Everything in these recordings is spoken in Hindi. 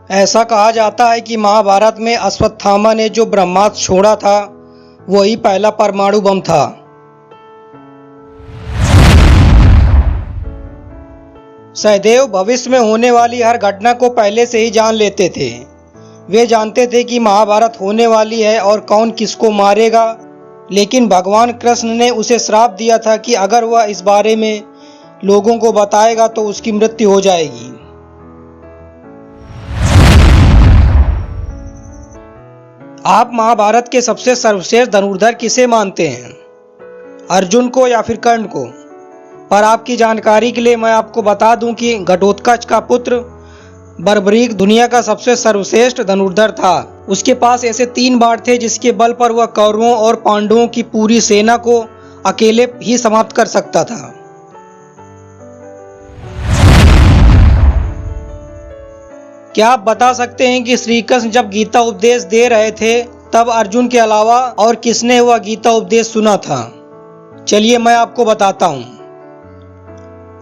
ऐसा कहा जाता है कि महाभारत में अश्वत्थामा ने जो ब्रह्मास्त्र छोड़ा था वही पहला परमाणु बम था। सहदेव भविष्य में होने वाली हर घटना को पहले से ही जान लेते थे। वे जानते थे कि महाभारत होने वाली है और कौन किसको मारेगा, लेकिन भगवान कृष्ण ने उसे श्राप दिया था कि अगर वह इस बारे में लोगों को बताएगा तो उसकी मृत्यु हो जाएगी। आप महाभारत के सबसे सर्वश्रेष्ठ धनुर्धर किसे मानते हैं, अर्जुन को या फिर कर्ण को? पर आपकी जानकारी के लिए मैं आपको बता दूं कि घटोत्कच का पुत्र बर्बरीक दुनिया का सबसे सर्वश्रेष्ठ धनुर्धर था। उसके पास ऐसे 3 बाण थे जिसके बल पर वह कौरवों और पांडवों की पूरी सेना को अकेले ही समाप्त कर सकता था। क्या आप बता सकते हैं कि श्री कृष्ण जब गीता उपदेश दे रहे थे तब अर्जुन के अलावा और किसने वह गीता उपदेश सुना था? चलिए मैं आपको बताता हूँ।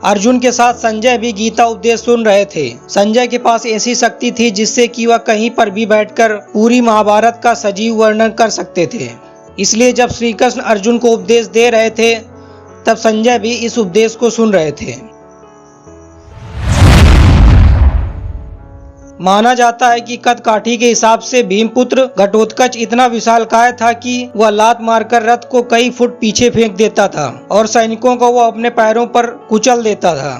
अर्जुन के साथ संजय भी गीता उपदेश सुन रहे थे। संजय के पास ऐसी शक्ति थी जिससे कि वह कहीं पर भी बैठकर पूरी महाभारत का सजीव वर्णन कर सकते थे। इसलिए जब श्री कृष्ण अर्जुन को उपदेश दे रहे थे तब संजय भी इस उपदेश को सुन रहे थे। माना जाता है कि कद काठी के हिसाब से भीमपुत्र घटोत्कच इतना विशालकाय था कि वह लात मारकर रथ को कई फुट पीछे फेंक देता था और सैनिकों को वह अपने पैरों पर कुचल देता था।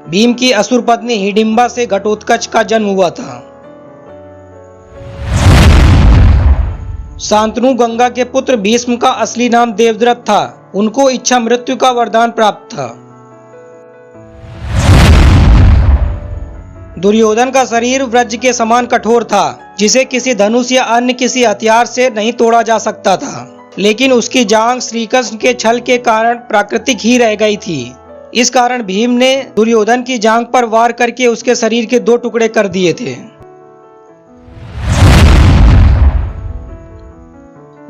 भीम की असुर पत्नी हिडिंबा से घटोत्कच का जन्म हुआ था। शांतनु गंगा के पुत्र भीष्म का असली नाम देवव्रत था। उनको इच्छा मृत्यु का वरदान प्राप्त था। दुर्योधन का शरीर वज्र के समान कठोर था, जिसे किसी धनुष या अन्य किसी हथियार से नहीं तोड़ा जा सकता था, लेकिन उसकी जांघ श्री कृष्ण के छल के कारण प्राकृतिक ही रह गई थी। इस कारण भीम ने दुर्योधन की जांघ पर वार करके उसके शरीर के 2 टुकड़े कर दिए थे।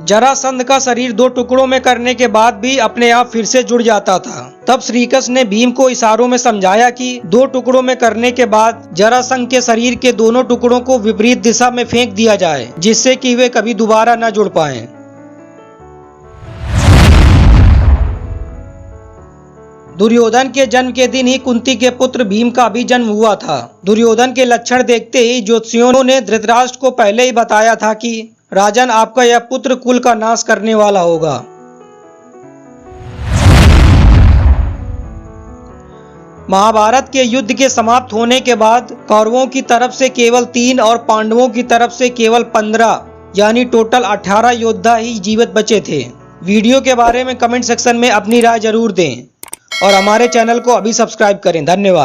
जरासंध का शरीर 2 टुकड़ों में करने के बाद भी अपने आप फिर से जुड़ जाता था। तब श्री कृष्ण ने भीम को इशारों में समझाया कि 2 टुकड़ों में करने के बाद जरासंध के शरीर के दोनों टुकड़ों को विपरीत दिशा में फेंक दिया जाए, जिससे कि वे कभी दोबारा न जुड़ पाएं। दुर्योधन के जन्म के दिन ही कुंती के पुत्र भीम का भी जन्म हुआ था। दुर्योधन के लक्षण देखते ही ज्योतिषियों ने धृतराष्ट्र को पहले ही बताया था कि राजन, आपका यह पुत्र कुल का नाश करने वाला होगा। महाभारत के युद्ध के समाप्त होने के बाद कौरवों की तरफ से केवल 3 और पांडवों की तरफ से केवल 15 यानी टोटल 18 योद्धा ही जीवित बचे थे। वीडियो के बारे में कमेंट सेक्शन में अपनी राय जरूर दें और हमारे चैनल को अभी सब्सक्राइब करें। धन्यवाद।